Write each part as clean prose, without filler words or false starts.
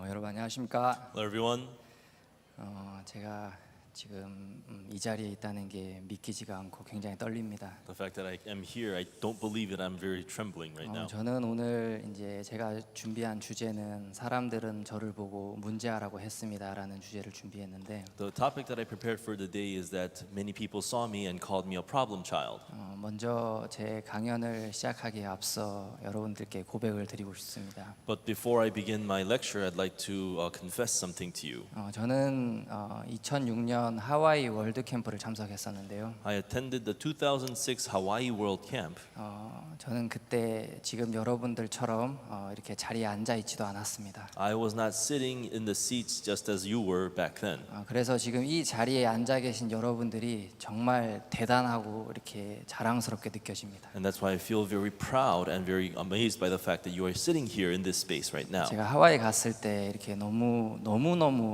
여러분 안녕하십니까? Hello, everyone. 제가 지금 이 자리에 있다는 게 믿기지가 않고 굉장히 떨립니다. The fact that I am here, I don't believe it. I'm very trembling right now. 저는 오늘 이제 제가 준비한 주제는 사람들은 저를 보고 문제아라고 했습니다라는 주제를 준비했는데 The topic that I prepared for the day is that many people saw me and called me a problem child. 먼저 제 강연을 시작하기에 앞서 여러분들께 고백을 드리고 싶습니다. But before I begin my lecture, I'd like to confess something to you. 저는 2006년 하와이 월드 캠프를 참석했었는데요. I attended the 2006 Hawaii World Camp. 저는 그때 지금 여러분들처럼 이렇게 자리에 앉아 있지도 않았습니다. I was not sitting in the seats just as you were back then. 그래서 지금 이 자리에 앉아 계신 여러분들이 정말 대단하고 이렇게 자랑스럽게 느껴집니다. And that's why I feel very proud and very amazed by the fact that you are sitting here in this space right now. 제가 하와이 갔을 때 이렇게 너무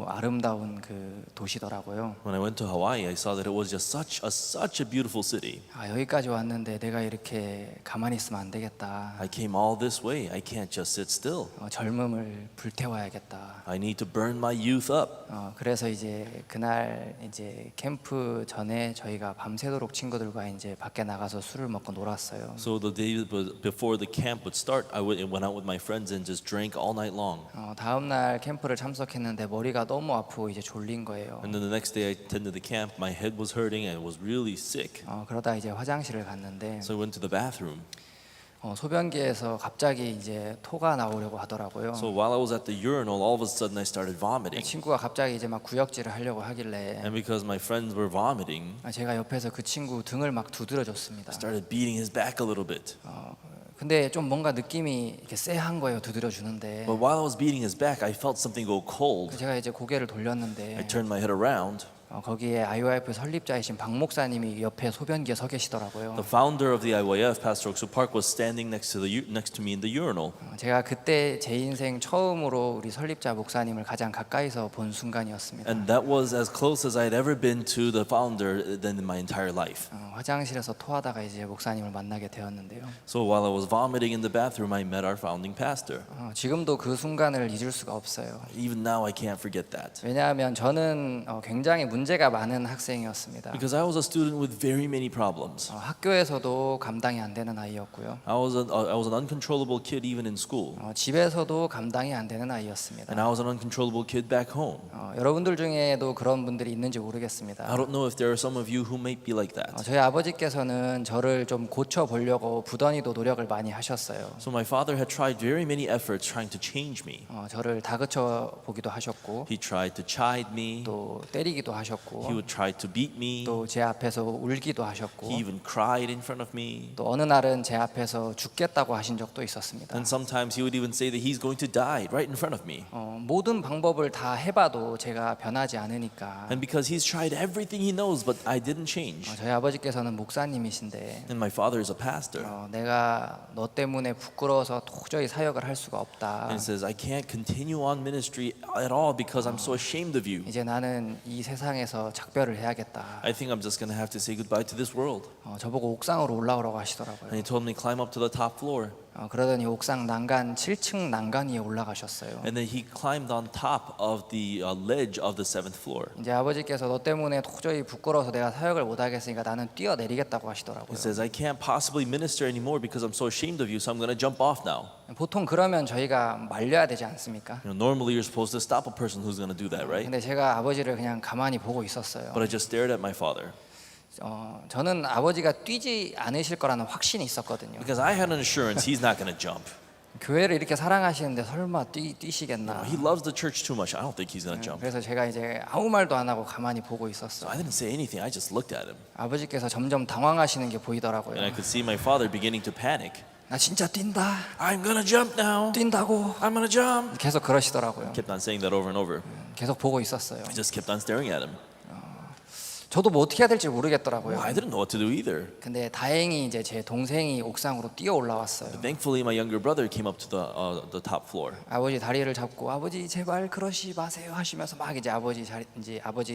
아름다운 그 도시더라고요. When I went to Hawaii, I saw that it was just such a beautiful city. 여기까지 왔는데 내가 이렇게 가만히 있으면 안 되겠다. I came all this way. I can't just sit still. 젊음을 불태워야겠다. I need to burn my youth up. 그래서 이제 그날 이제 캠프 전에 저희가 밤새도록 친구들과 이제 밖에 나가서 술을 먹고 놀았어요. So the day before the camp would start, I went out with my friends and just drank all night long. 다음 날 캠프를 참석했는데 머리가 너무 아프고 이제 졸린 거예요. And then the next day I attended the camp. My head was hurting and I was really sick. 그러다 이제 화장실을 갔는데 So I went to the bathroom. 소변기에서 갑자기 이제 토가 나오려고 하더라고요. So while I was at the urinal, all of a sudden I started vomiting. 친구가 갑자기 이제 막 구역질을 하려고 하길래 And because my friends were vomiting, 제가 옆에서 그 친구 등을 막 두드려줬습니다. I started beating his back a little bit. 근데 좀 뭔가 느낌이 이렇게 쎄한 거예요, 두드려 주는데. But while I was beating his back, I felt something go cold. 제가 이제 고개를 돌렸는데 I turned my head around. 거기에 IYF 설립자이신 박 목사님이 옆에 소변기에 서 계시더라고요. The founder of the IYF, Pastor Oksu Park, was standing next to me in the urinal. 제가 그때 제 인생 처음으로 우리 설립자 목사님을 가장 가까이서 본 순간이었습니다. And that was as close as I had ever been to the founder than in my entire life. 화장실에서 토하다가 이제 목사님을 만나게 되었는데요. So while I was vomiting in the bathroom, I met our founding pastor. 지금도 그 순간을 잊을 수가 없어요. Even now, I can't forget that. 왜냐하면 저는 굉장히 문제가 많은 학생이었습니다. Because I was a student with very many problems. 학교에서도 감당이 안 되는 아이였고요. I was an uncontrollable kid even in school. 집에서도 감당이 안 되는 아이였습니다. And I was an uncontrollable kid back home. 여러분들 중에도 그런 분들이 있는지 모르겠습니다. I don't know if there are some of you who may be like that. 저희 아버지께서는 저를 좀 고쳐 보려고 부단히도 노력을 많이 하셨어요. So my father had tried very many efforts trying to change me. 저를 다그쳐 보기도 하셨고, He tried to chide me. 또 때리기도 He 하셨고, would try to beat me. 또 제 앞에서 울기도 하셨고, He even cried in front of me. 또 어느 날은 제 앞에서 죽겠다고 하신 적도 있었습니다. And sometimes he would even say that he's going to die right in front of me. 모든 방법을 다 해봐도 제가 변하지 않으니까. And because he's tried everything he knows, but I didn't change. 저희 아버지께서는 목사님이신데, And my father is a pastor. 내가 너 때문에 부끄러워서 도저히 사역을 할 수가 없다. And says, I can't continue on ministry at all because I'm so ashamed of you. 이제 나는 이 세상에서 작별을 해야겠다. I think I'm just going to have to say goodbye to this world. 저보고 옥상으로 올라오라고 And 하시더라고요. he told me to climb up to the top floor. 그러더니 옥상 난간 7층 난간 위에 올라가셨어요. And then he climbed on top of the ledge of the 7th floor. 이제 아버지께서 너 때문에 도저히 부끄러워서 내가 사역을 못 하겠으니까 나는 뛰어내리겠다고 하시더라고요. He says, I can't possibly minister anymore because I'm so ashamed of you, so I'm going to jump off now. 보통 그러면 저희가 말려야 되지 않습니까? Normally you're supposed to stop a person who's going to do that, right? 근데 제가 아버지를 그냥 가만히 보고 있었어요. But I just stared at my father. 저는 아버지가 뛰지 않으실 거라는 확신이 있었거든요. Because I had an assurance he's not going to jump. 교회를 이렇게 사랑하시는데 설마 뛰시겠나? He loves the church too much. I don't think he's going to jump. 그래서 제가 이제 아무 말도 안 하고 가만히 보고 So 있었어요. I didn't say anything. I just looked at him. 아버지께서 점점 당황하시는 게 보이더라고요. And I could see my father beginning to panic. 나 진짜 뛴다. I'm going to jump now. 뛴다고. I'm going to jump. 계속 그러시더라고요. Kept on saying that over and over. 계속 보고 있었어요. I just kept on staring at him. 저도 뭐 어떻게 해야 될지 모르겠더라고요. I didn't know what to do either. 근데 다행히 이제 제 동생이 옥상으로 뛰어 올라왔어요. Thankfully, my younger brother came up to the top floor. 아버지 다리를 잡고 아버지 제발 그러시 마세요 하시면서 막 이제 아버지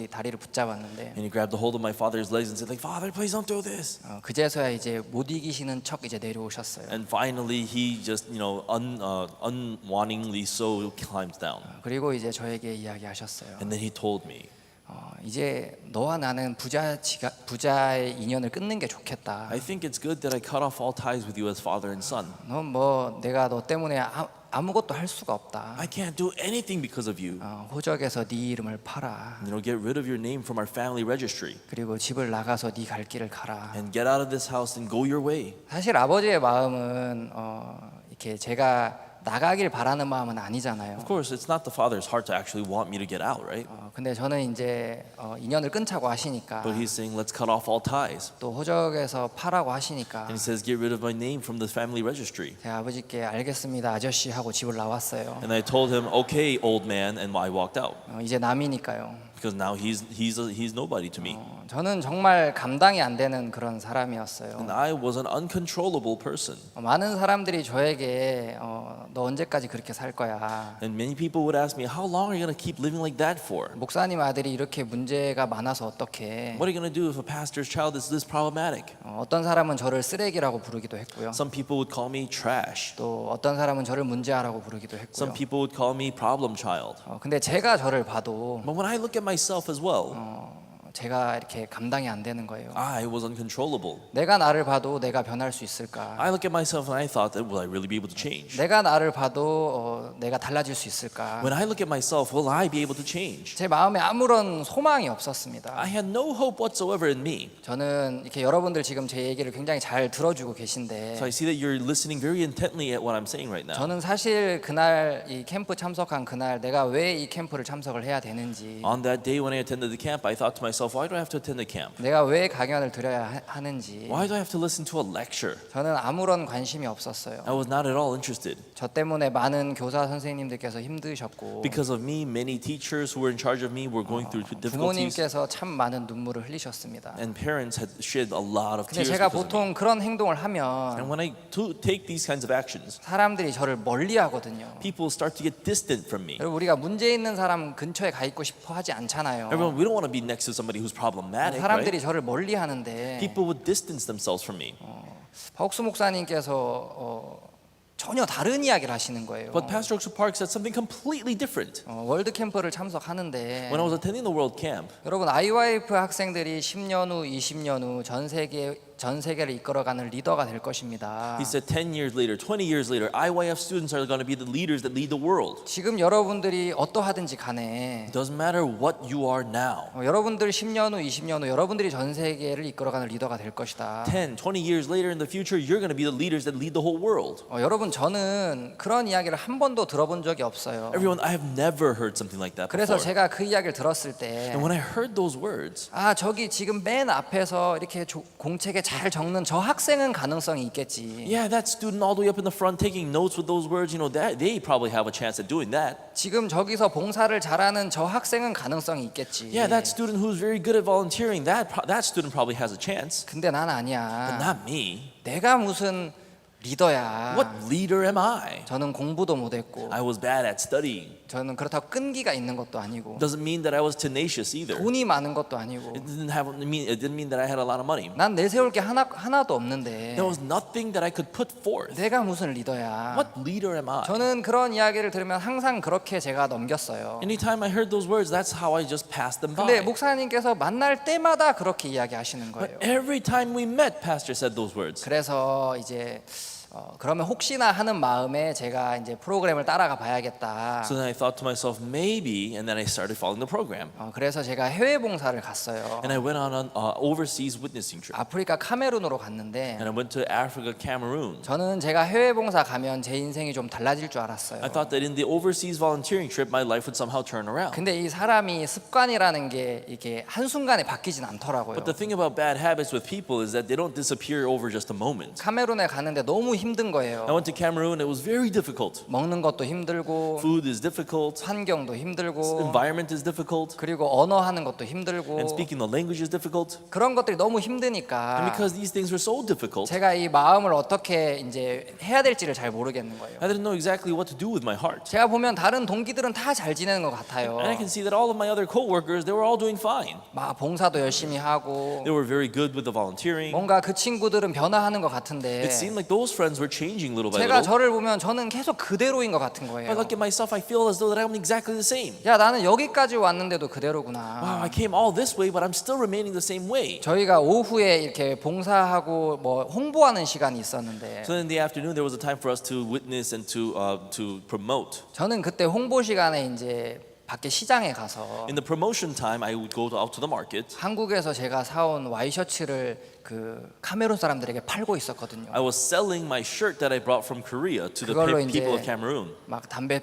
다리를 붙잡았는데 And he grabbed a hold of my father's legs and said, like, Father, please don't do this. 그제서야 이제 못 이기시는 척 이제 내려오셨어요. And finally, he just, unwittingly so climbed down. 그리고 이제 저에게 이야기하셨어요. And then he told me, 이제 너와 나는 부자의 인연을 끊는 게 좋겠다. I think it's good that I cut off all ties with you as father and son. 넌 뭐 내가 너 때문에 아무것도 할 수가 없다. I can't do anything because of you. 호적에서 네 이름을 팔아. Get rid of your name from our family registry 그리고 집을 나가서 네 갈 길을 가라. and get out of this house and go your way. 사실 아버지의 마음은 이렇게 제가 나가길 바라는 마음은 아니잖아요. Of course, it's not the father's heart to actually want me to get out, right? 근데 저는 이제 인연을 끊자고 하시니까 But he's saying, let's cut off all ties. 또 호적에서 파라고 하시니까 And he says, get rid of my name from the family registry. 제가 아버지께 알겠습니다 아저씨 하고 집을 나왔어요. And I told him, okay, old man, and I walked out. 이제 남이니까요. Because now he's nobody to me. 저는 정말 감당이 안 되는 그런 사람이었어요. And I was an uncontrollable person. 많은 사람들이 저에게 너 언제까지 그렇게 살 거야? And many people would ask me, how long are you going to keep living like that for? 목사님 아들이 이렇게 문제가 많아서 어떡해? What are you going to do if a pastor's child is this problematic? 어떤 사람은 저를 쓰레기라고 부르기도 했고요. Some people would call me trash. 또 어떤 사람은 저를 문제아라고 부르기도 Some 했고요. people would call me problem child. 근데 제가 저를 봐도 But when I look at myself as well, 제가 이렇게 감당이 안 되는 거예요. I was uncontrollable. 내가 나를 봐도 내가 변할 수 있을까? I look at myself and I thought that will I really be able to change? 내가 나를 봐도 내가 달라질 수 있을까? When I look at myself, will I be able to change? 제 마음에 아무런 소망이 없었습니다. I had no hope whatsoever in me. 저는 이렇게 여러분들 지금 제 얘기를 굉장히 잘 들어주고 계신데 So I see that you're listening very intently at what I'm saying right now. 저는 사실 그날 이 캠프 참석한 그날 내가 왜 이 캠프를 참석을 해야 되는지 On that day when I attended the camp, I thought to myself, why do I have to attend the camp? 내가 왜 강연을 들어야 하는지 Why do I have to listen to a lecture? 저는 아무런 관심이 없었어요. I was not at all interested. 저 때문에 많은 교사 선생님들께서 힘드셨고 Because of me, many teachers who were in charge of me were going through difficulties, 부모님께서 참 많은 눈물을 흘리셨습니다. and parents had shed a lot of 근데 tears 제가 because of me. 보통 그런 행동을 And 하면 when I take these kinds of actions, 사람들이 저를 멀리하거든요. people start to get distant from me. 여러분 우리가 문제 있는 사람 근처에 가 있고 싶어 하지 않잖아요. Everyone, we don't want to be next to somebody who's problematic, 사람들이 right? 저를 멀리하는데 People would distance themselves from me. 박옥수 목사님께서 전혀 다른 이야기를 하시는 거예요. But Pastor Oaksu Park said something completely different. 월드 캠프를 참석하는데 When I was attending the World Camp, 여러분 IYF 학생들이 10년 후, 20년 후 전 세계를 이끌어가는 리더가 될 것입니다. he said 10 years later, 20 years later, IYF students are going to be the leaders that lead the world. 지금 여러분들이 어떠하든지 간에 It doesn't matter what you are now. 여러분들 10년 후, 20년 후 여러분들이 전 세계를 이끌어가는 리더가 될 것이다. 10, 20 years later in the future, you're going to be the leaders that lead the whole world. 여러분 저는 그런 이야기를 한 번도 들어본 적이 없어요. Everyone, I have never heard something like that 그래서 before. 제가 그 이야기를 들었을 때 And when I heard those words, 저기 지금 맨 앞에서 이렇게 공책에 잘 적는 저 학생은 가능성이 있겠지. yeah, that student all the way up in the front taking notes with those words, that they probably have a chance at doing that. 지금 저기서 봉사를 잘하는 저 학생은 가능성이 있겠지. Yeah, that student who's very good at volunteering, that student probably has a chance. 근데 난 But 아니야. not me. 내가 무슨 리더야. What leader am I? 저는 공부도 못했고 I was bad at studying. 저는 그렇다고 끈기가 있는 것도 아니고 Doesn't mean that I was tenacious either. 돈이 많은 것도 아니고 It didn't mean that I had a lot of money. 난 내세울 게 하나도 없는데 There was nothing that I could put forth. 내가 무슨 리더야. What leader am I? 저는 그런 이야기를 들으면 항상 그렇게 제가 넘겼어요. Anytime I heard those words, that's how I just passed them 근데 by. 목사님께서 만날 때마다 그렇게 이야기하시는 But 거예요. every time we met, Pastor said those words. 그래서 이제 그러면 혹시나 하는 마음에 제가 이제 프로그램을 따라가 봐야겠다. So then I thought to myself, maybe, and then I started following the program. 그래서 제가 해외 봉사를 갔어요. And I went on an overseas witnessing trip. 아프리카 카메룬으로 갔는데 And I went to Africa, Cameroon. 저는 제가 해외 봉사 가면 제 인생이 좀 달라질 줄 알았어요. I thought that in the overseas volunteering trip, my life would somehow turn around. 근데 이 사람이 습관이라는 게 이게 한순간에 바뀌진 않더라고요. But the thing about bad habits with people is that they don't disappear over just a moment. 카메룬에 갔는데 너무 힘든 거예요. I went to Cameroon. It was very difficult. 먹는 것도 힘들고 Food is difficult. 환경도 힘들고 Environment is difficult. 그리고 언어 하는 것도 힘들고 And speaking the language is difficult. 그런 것들이 너무 And 힘드니까 because these things were so difficult, 제가 이 마음을 어떻게 이제 해야 될지를 잘 모르겠는 거예요. I didn't know exactly what to do with my heart. 제가 보면 다른 동기들은 다 잘 지내는 것 같아요. And I can see that all of my other coworkers, they were all doing fine. 막 봉사도 열심히 하고 They were very good with the volunteering. 뭔가 그 친구들은 변화하는 것 같은데 It seemed like those friends were changing little by 제가 little. 저를 보면 저는 계속 그대로인 것 같은 If I 거예요. look at myself, I feel as though that I'm exactly the same. 야 나는 여기까지 왔는데도 Wow, 그대로구나. I came all this way, but I'm still remaining the same way. 저희가 오후에 이렇게 봉사하고 뭐 홍보하는 시간이 있었는데 So in the afternoon, there was a time for us to witness and to promote. 저는 그때 홍보 시간에 이제 밖에 시장에 가서 In the promotion time, I would go out to the market. 한국에서 제가 사온 와이셔츠를 그 카메룬 사람들에게 팔고 있었거든요. I was selling my shirt that I brought from Korea to the 그걸로 people of 이제 Cameroon 막 담배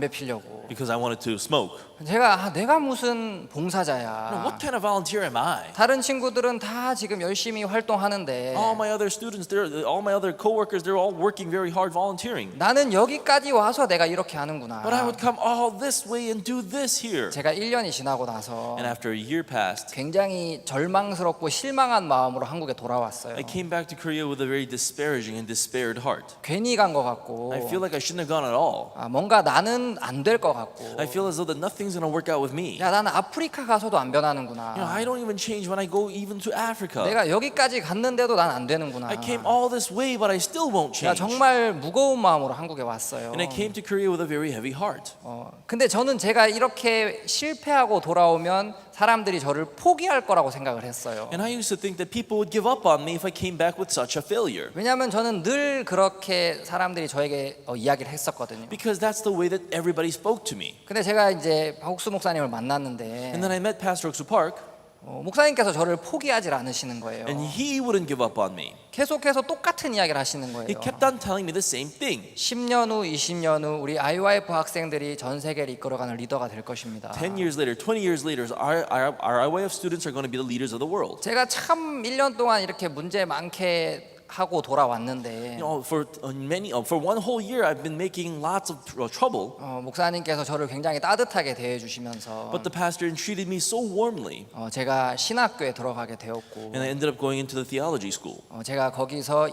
피려고. because I wanted to smoke. 제가 내가 무슨 Now, 봉사자야. what kind of volunteer am I? 다른 친구들은 다 지금 열심히 활동하는데 All my other students, all my other coworkers, they're all working very hard volunteering. 나는 여기까지 와서 내가 이렇게 하는구나. But I would come all this way and do this here. 제가 1년이 지나고 나서 And after a year passed, 굉장히 절망스럽고 실망한 마음으로 한국에 돌아왔어요. I came back to Korea with a very disparaging and despaired heart. 괜히 간 것 같고 I feel like I shouldn't have gone at all. 뭔가 나는 안 될 것 같고 I feel as though that nothing's going to work out with me. 야 나는 아프리카 가서도 안 변하는구나. I don't even change when I go even to Africa. 내가 여기까지 갔는데도 난 안 되는구나. I came all this way, but I still won't 제가 change. 정말 무거운 마음으로 한국에 왔어요. And I came to Korea with a very heavy heart. 근데 저는 제가 이렇게 실패하고 돌아오면 사람들이 저를 포기할 거라고 생각을 했어요. And I used to think that people would give up on me if I came back with such a failure. 왜냐하면 저는 늘 그렇게 사람들이 저에게 이야기를 했었거든요. Because that's the way that everybody spoke to me. 근데 제가 이제 박옥수 목사님을 만났는데 And then I met Pastor Oksu Park, 목사님께서 저를 포기하지 않으시는 거예요. and he wouldn't give up on me. 계속해서 똑같은 이야기를 하시는 He 거예요. kept on telling me the same thing. 10년 후, 20년 후 우리 IYF 학생들이 전 세계를 이끌어가는 리더가 될 것입니다. 10 years later, 20 years later, our IYF students are going to be the leaders of the world. 제가 참 1년 동안 이렇게 문제 많게 하고 돌아왔는데 For one whole year, I've been making lots of trouble. 목사님께서 저를 굉장히 따뜻하게 대해주시면서 But the pastor entreated me so warmly, 제가 신학교에 들어가게 되었고 and I ended up going into the theology school. 제가 거기서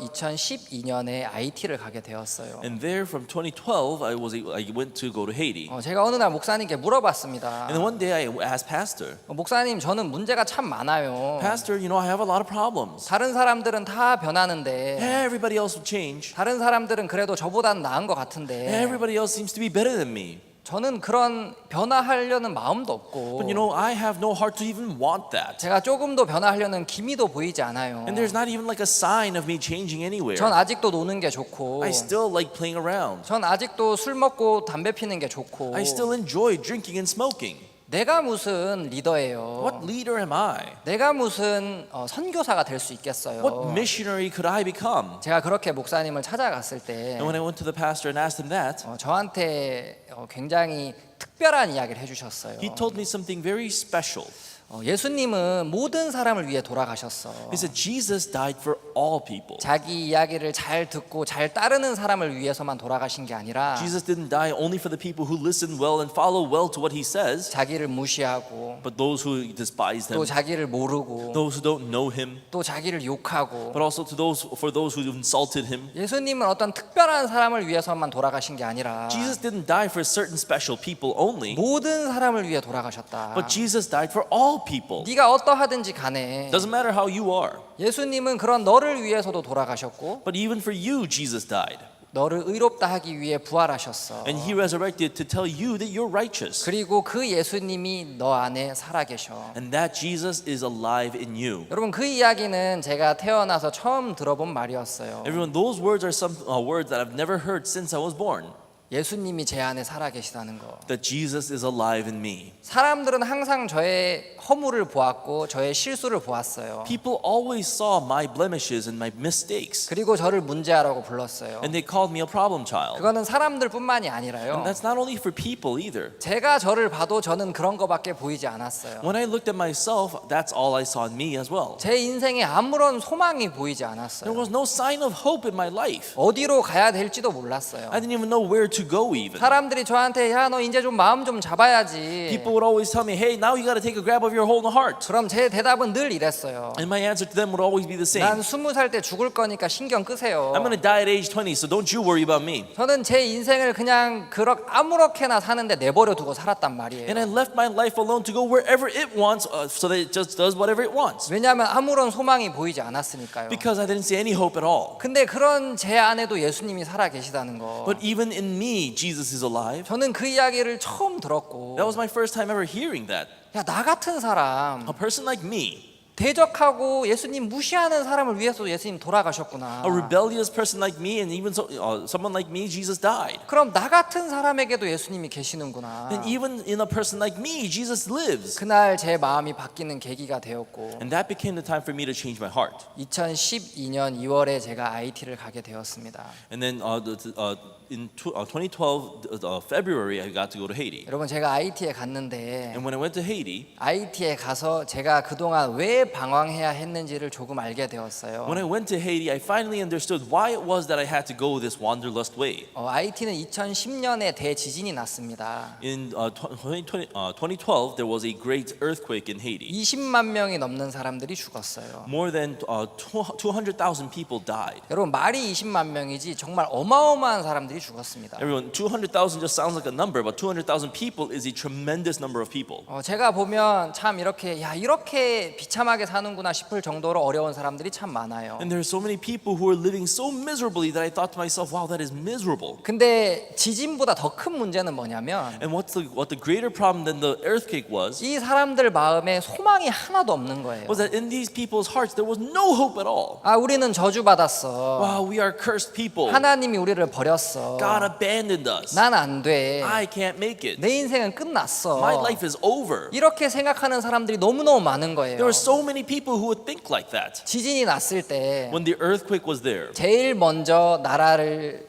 2012년에 IT를 가게 되었어요. And there, from 2012, I went to go to Haiti. 제가 어느 날 목사님께 물어봤습니다. And then one day, I asked Pastor, 목사님 저는 문제가 참 많아요. Pastor, I have a lot of problems. 다른 사람들은 다 변하는데 Everybody else will change. 다른 사람들은 그래도 저보다는 나은 것 같은데 Everybody else seems to be better than me. 저는 그런 변화하려는 마음도 없고 But I have no heart to even want that. 제가 조금도 변화하려는 기미도 보이지 않아요. And there's not even like a sign of me changing anywhere. 전 아직도 노는 게 좋고 I still like playing around. 전 아직도 술 먹고 담배 피는 게 좋고 I still enjoy drinking and smoking. 내가 무슨 리더예요. What leader am I? 내가 무슨 선교사가 될 수 있겠어요. What missionary could I become? 제가 그렇게 목사님을 찾아갔을 때 And when I went to the pastor and asked him that, 저한테 굉장히 특별한 이야기를 해주셨어요. he told me something very special. 예수님은 모든 사람을 위해 돌아가셨어. He said Jesus died for all people. 자기 이야기를 잘 듣고 잘 따르는 사람을 위해서만 돌아가신 게 아니라 Jesus didn't die only for the people who listen well and follow well to what he says, 자기를 무시하고 but those who despise him, 또 자기를 모르고 those who don't know him, 또 자기를 욕하고 but also for those who insulted him. 예수님은 어떤 특별한 사람을 위해서만 돌아가신 게 아니라 Jesus didn't die for certain special people only, 모든 사람을 위해 돌아가셨다. but Jesus died for all people. 네가 어떠하든지 간에 Doesn't matter how you are, 예수님은 그런 너를 위해서도 돌아가셨고 but even for you, Jesus died. 너를 의롭다 하기 위해 부활하셨어. And he resurrected to tell you that you're righteous. 그리고 그 예수님이 너 안에 살아계셔. And that Jesus is alive in you. 여러분 그 이야기는 제가 태어나서 처음 들어본 말이었어요. Everyone, those words are some words that I've never heard since I was born. 예수님이 제 안에 살아 계시다는 거. that Jesus is alive in me. 사람들은 항상 저의 허물을 보았고 저의 실수를 보았어요. People always saw my blemishes and my mistakes, 그리고 저를 문제아라고 불렀어요. and they called me a problem child. 그거는 사람들뿐만이 아니라요. And that's not only for people either. 제가 저를 봐도 저는 그런 거밖에 보이지 않았어요. When I looked at myself, that's all I saw in me as well. 제 인생에 아무런 소망이 보이지 There 않았어요. was no sign of hope in my life. 어디로 가야 될지도 몰랐어요. I didn't even know where to go even. 사람들이 저한테 야 너 이제 좀 마음 좀 잡아야지. People would always tell me, hey, now you got to take a grab of your whole heart. 그럼 제 대답은 늘 이랬어요. And my answer to them would always be the 난 same. 20살 때 죽을 거니까 신경 끄세요. I'm going to die at age 20, so don't you worry about me. 저는 제 인생을 그냥 아무렇게나 사는데 내버려 두고 살았단 말이에요. And I left my life alone to go wherever it wants, so that it just does whatever it wants. 왜냐하면 아무런 소망이 보이지 않았으니까요. Because I didn't see any hope at all. 근데 그런 제 안에도 예수님이 살아 계시다는 거. But even in me, Jesus is alive. 저는 그 이야기를 처음 들었고 That was my first time ever hearing that. 야, 나 같은 사람 A person like me, 대적하고 예수님 무시하는 사람을 위해서 예수님 돌아가셨구나. a rebellious person like me, and even someone like me, Jesus died. 그럼 나 같은 사람에게도 예수님이 계시는구나. And even in a person like me, Jesus lives. 그날 제 마음이 바뀌는 계기가 되었고 And that became the time for me to change my heart. 2012년 2월에 제가 IT를 가게 되었습니다. And then in 2012, February, I got to go to Haiti. 여러분 제가 IT에 갔는데 And when I went to Haiti, IT에 가서 제가 그동안 왜 방황해야 했는지를 조금 알게 되었어요. when I went to Haiti, I finally understood why it was that I had to go this wanderlust way. IT는 2010년에 대지진이 났습니다. In 2012, there was a great earthquake in Haiti. 20만 명이 넘는 사람들이 죽었어요. More than 200,000 people died. 여러분 말이 20만 명이지 정말 어마어마한 사람들이 죽었습니다. Everyone, 200,000 just sounds like a number, but 200,000 people is a tremendous number of people. 제가 보면 참 이렇게 비참하게 사는구나 싶을 정도로 어려운 사람들이 참 많아요. And there are so many people who are living so miserably that I thought to myself, wow, that is miserable. 근데 지진보다 더 큰 문제는 뭐냐면 And what the greater problem than the earthquake was 이 사람들 마음에 소망이 하나도 없는 거예요. was that in these people's hearts there was no hope at all. 우리는 저주받았어. Wow, we are cursed people. 하나님이 우리를 버렸어. God abandoned us. 난 안 돼. I can't make it. 내 인생은 끝났어. My life is over. 이렇게 생각하는 사람들이 너무너무 많은 거예요. There are so many people who would think like that. 지진이 났을 때 When the earthquake was there, 제일 먼저 나라를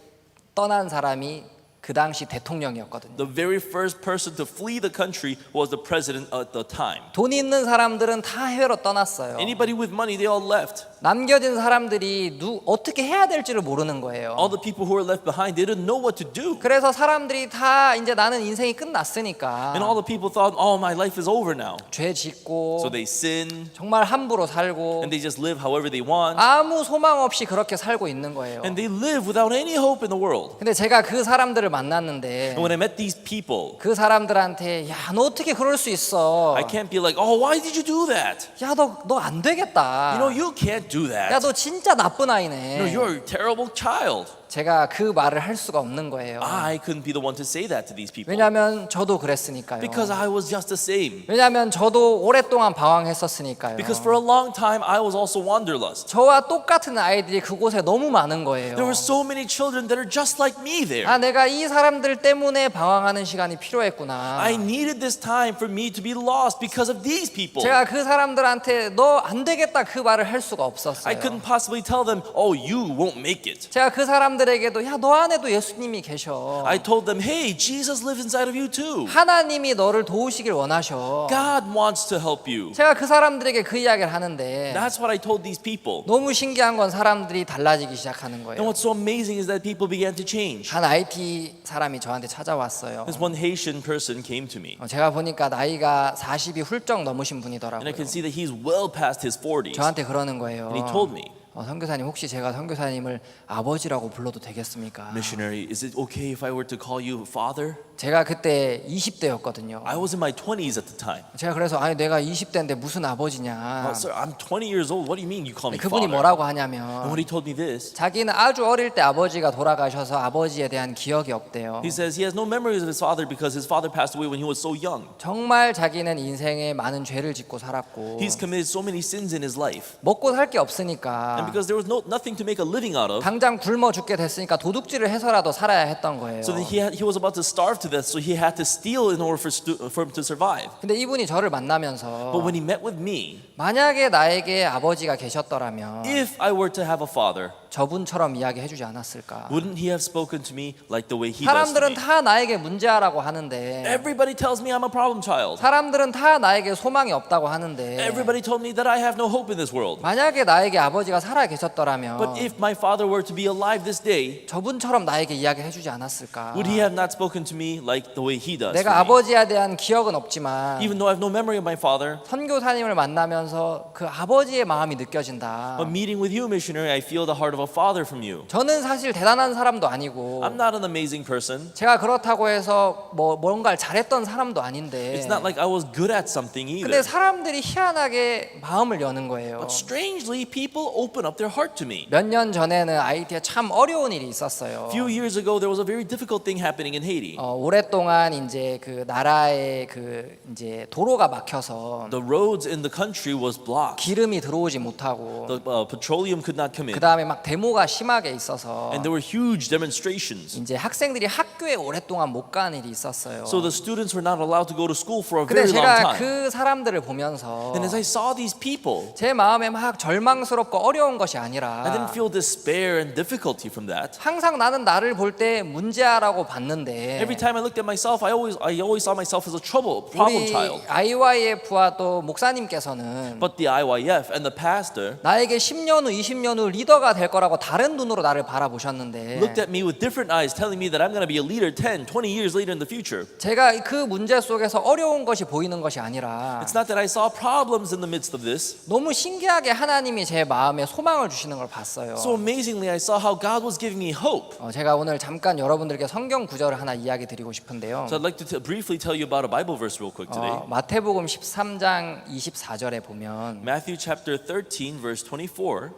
떠난 사람이 그 당시 대통령이었거든요. the very first person to flee the country was the president at the time. 돈 있는 사람들은 다 해외로 떠났어요. Anybody with money, they all left. 남겨진 사람들이 어떻게 해야 될지를 모르는 거예요. All the people who were left behind, they didn't know what to do. 그래서 사람들이 다 이제 나는 인생이 끝났으니까 And all the people thought, oh, my life is over now. 죄 짓고 So they sin, 정말 함부로 살고 and they just live however they want. 아무 소망 없이 그렇게 살고 있는 거예요. And they live without any hope in the world. 근데 제가 그 사람들을 만났는데 And when I met these people, 그 사람들한테 야, 너 어떻게 그럴 수 있어? I can't be like, oh, why did you do that? 야, 너 안 되겠다. You can't do that. 야, 너 진짜 나쁜 아이네. You're a terrible child. 제가 그 말을 할 수가 없는 거예요. I couldn't be the one to say that to these people. 왜냐하면 저도 그랬으니까요. Because I was just the same. 왜냐하면 저도 오랫동안 방황했었으니까요. Because for a long time, I was also wanderlust. 저와 똑같은 아이들이 그곳에 너무 많은 거예요. There were so many children that are just like me there. 내가 이 사람들 때문에 방황하는 시간이 필요했구나. I needed this time for me to be lost because of these people. 제가 그 사람들한테 너 안 되겠다 그 말을 할 수가 I 없었어요. couldn't possibly tell them, oh, you won't make it. 제가 그 사람들에게도 야, 너 안에도 예수님이 계셔. I told them, hey, Jesus lives inside of you too. 하나님이 너를 도우시길 원하셔. God wants to help you. 제가 그 사람들에게 그 이야기를 하는데 That's what I told these people. 너무 신기한 건 사람들이 달라지기 시작하는 And 거예요. what's so amazing is that people began to change. 한 IT 사람이 저한테 찾아왔어요. This one Haitian person came to me. 제가 보니까 나이가 40이 훌쩍 넘으신 And I 분이더라고요. can see that he's well past his 40s. 저한테 그러는 거예요. And he told me, 선교사님 혹시 제가 선교사님을 아버지라고 불러도 되겠습니까? missionary, is it okay if I were to call you father? 제가 그때 20대였거든요. I was in my 20s at the time. 제가 그래서 내가 20대인데 무슨 아버지냐. Sir, I'm 20 years old. What do you mean you call me 그분이 father? 뭐라고 And 하냐면 when he told me this, 자기는 아주 어릴 때 아버지가 돌아가셔서 아버지에 대한 기억이 없대요. he says he has no memories of his father because his father passed away when he was so young. 정말 자기는 인생에 많은 죄를 짓고 살았고 He's committed so many sins in his life. 먹고 살 게 없으니까 And because there was nothing to make a living out of. 당장 굶어 죽게 됐으니까 도둑질을 해서라도 살아야 했던 거예요. So then he was about to starve to death, so he had to steal in order for him to survive. 근데 이분이 저를 만나면서 But when he met with me, 만약에 나에게 아버지가 계셨더라면 if I were to have a father, 저분처럼 이야기해 주지 않았을까? wouldn't he have spoken to me like the way he does to 사람들은 me? 다 나에게 문제아라고 하는데 Everybody tells me I'm a problem child. 사람들은 다 나에게 소망이 없다고 하는데 Everybody told me that I have no hope in this world. 만약에 나에게 아버지가 살아 계셨더라면 But if my father were to be alive this day, 저분처럼 나에게 이야기해 주지 않았을까? would he have not spoken to me like the way he does? 내가 for me? 아버지에 대한 기억은 없지만 Even though I have no memory of my father, 선교사님을 만나면서 그 아버지의 마음이 느껴진다. but meeting with you, missionary, I feel the heart of a father from you. 저는 사실 대단한 사람도 아니고 I'm not an amazing person. 제가 그렇다고 해서 뭔가를 잘했던 사람도 아닌데 It's not like I was good at something either. 근데 사람들이 희한하게 마음을 여는 거예요. But strangely, people open up their heart to me. 몇 년 전에는 하이티에 참 어려운 일이 있었어요. A few years ago, there was a very difficult thing happening in Haiti. 오랫동안 이제 그 나라의 그 이제 도로가 막혀서 The roads in the country was blocked. 기름이 들어오지 못하고 The petroleum could not come in. 그 다음에 막 데모가 심하게 있어서 And there were huge demonstrations. 이제 학생들이 학교에 오랫동안 못 가는 일이 있었어요. So the students were not allowed to go to school for a 근데 very long 제가 time. 그 사람들을 보면서 And as I saw these people, 제 마음에 막 절망스럽고 어려운 것이 I 아니라 didn't feel despair and difficulty from that. 항상 나는 나를 볼 때 문제아라고 봤는데 Every time I looked at myself, I always saw myself as a problem 우리 child. IYF와 또 목사님께서는 But the IYF and the pastor 나에게 10년 후, 20년 후 리더가 될 거라고 다른 눈으로 나를 바라보셨는데 looked at me with different eyes, telling me that I'm going to be a leader 10, 20 years later in the future. 제가 그 문제 속에서 어려운 것이 보이는 것이 아니라 It's not that I saw problems in the midst of this. 너무 신기하게 하나님이 제 마음에 소망을 주시는 걸 봤어요. So amazingly, I saw how God was giving me hope. 제가 오늘 잠깐 여러분들께 성경 구절을 하나 이야기 드리고 싶은데요. So I'd like to briefly tell you about a Bible verse real quick today. 마태복음 13장 24절에 보면 Matthew chapter 13, verse 24.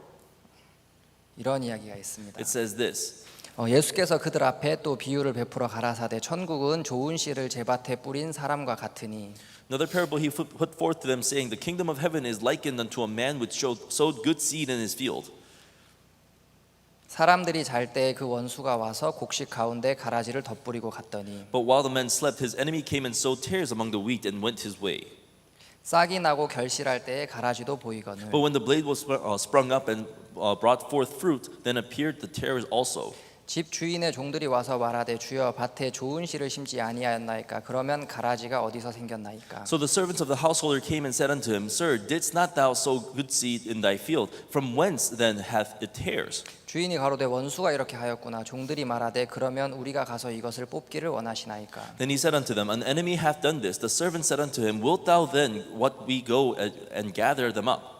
이런 이야기가 있습니다. It says this. 예수께서 그들 앞에 또 비유를 베풀어 가라사대 천국은 좋은 씨를 제밭에 뿌린 사람과 같으니 Another parable he put forth to them, saying, The kingdom of heaven is likened unto a man which sowed good seed in his field. 사람들이 잘 때 그 원수가 와서 곡식 가운데 가라지를 덧뿌리고 갔더니 But while the man slept, his enemy came and sowed tares among the wheat and went his way. 싹이 나고 결실할 때에 가라지도 보이거늘 But when the blade was sprung up and brought forth fruit, then appeared the tares also. 집 주인의 종들이 와서 말하되 주여 밭에 좋은 씨를 심지 아니하였나이까 그러면 가라지가 어디서 생겼나이까. So the servants of the householder came and said unto him, Sir, didst not thou sow good seed in thy field? From whence then hath it tares? 주인이 가로되 원수가 이렇게 하였구나. 종들이 말하되 그러면 우리가 가서 이것을 뽑기를 원하시나이까. Then he said unto them, An enemy hath done this. The servant said unto him, Wilt thou then what we go and gather them up?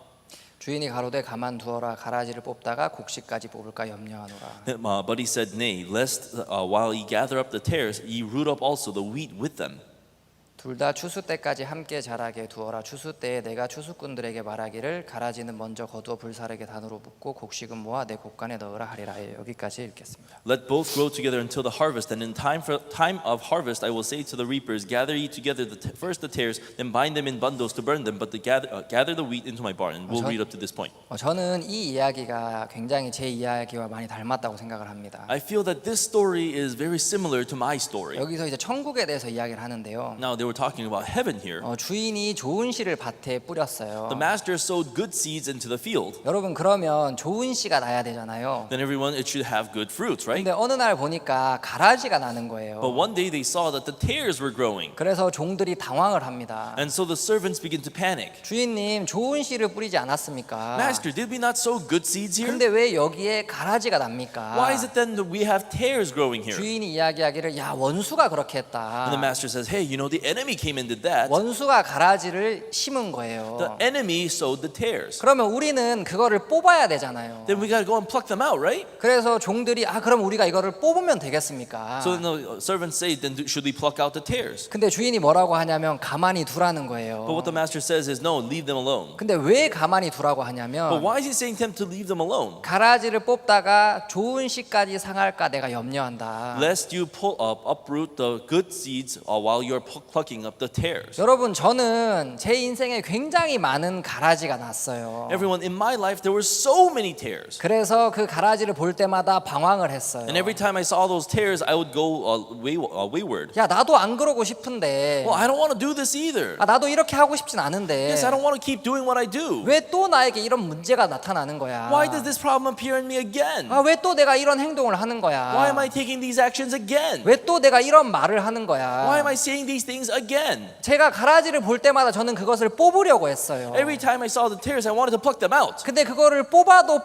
주인이 가로되 가만두어라. 가라지를 뽑다가 곡식까지 뽑을까 염려하노라. But he said, Nay, lest while ye gather up the tares, ye root up also the wheat with them. 둘 다 추수 때까지 함께 자라게 두어라. 추수 때에 내가 추수꾼들에게 말하기를 가라지는 먼저 거두어 불사르게 단으로 붓고 곡식은 모아 내 곡간에 넣으라 하리라. 여기까지 읽겠습니다. Let both grow together until the harvest, and in time of harvest I will say to the reapers, Gather ye together first the tares, then bind them in bundles to burn them, but gather the wheat into my barn. And we'll read up to this point. 저는 이 이야기가 굉장히 제 이야기와 많이 닮았다고 생각을 합니다. I feel that this story is very similar to my story. 여기서 이제 천국에 대해서 이야기를 하는데요. Now they were talking about heaven here. 주인이 좋은 씨를 밭에 뿌렸어요. The master sowed good seeds into the field. 여러분 그러면 좋은 씨가 나야 되잖아요. Then everyone, it should have good fruits, right? 근데 어느 날 보니까 가라지가 나는 But 거예요. one day they saw that the tares were growing. 그래서 종들이 당황을 합니다. And so the servants begin to panic. 주인님 좋은 씨를 뿌리지 않았습니까? Master, did we not sow good seeds here? 근데 왜 여기에 가라지가 납니까? Why is it then that we have tares growing here? 주인이 이야기하기를 야 원수가 그렇게 했다. And the master says, Hey, you know, the enemy came and did that. 원수가 가라지를 심은 거예요. The enemy sowed the tares. 그러면 우리는 그거를 뽑아야 되잖아요. Then we got to go and pluck them out, right? 그래서 종들이 그럼 우리가 이거를 뽑으면 되겠습니까? So then the servants say, Then should we pluck out the tares? 근데 주인이 뭐라고 하냐면 가만히 두라는 거예요. But what the master says is, No, leave them alone. 근데 왜 가만히 두라고 But 하냐면 why is he saying to them to leave them alone? 가라지를 뽑다가 좋은 씨까지 상할까 내가 염려한다. Lest you uproot the good seeds while you're plucking plucking up the tares. 여러분 저는 제 인생에 굉장히 많은 가라지가 났어요. Everyone, in my life there were so many tares. 그래서 그 가라지를 볼 때마다 방황을 했어요. And every time I saw those tares, I would go wayward. 야 나도 안 그러고 싶은데 Well, I don't want to do this either. 나도 이렇게 하고 싶진 않은데 Yes, I don't want to keep doing what I do. 왜 또 나에게 이런 문제가 나타나는 거야? Why does this problem appear in me again? 왜 또 내가 이런 행동을 하는 거야? Why am I taking these actions again? 왜 또 내가 이런 말을 하는 거야? Why am I saying these things again? 제가 가라지를 볼 때마다 저는 그것을 뽑으려고 했어요. Every time I saw the tares, I wanted to pluck them out. 근데 그거를 뽑아도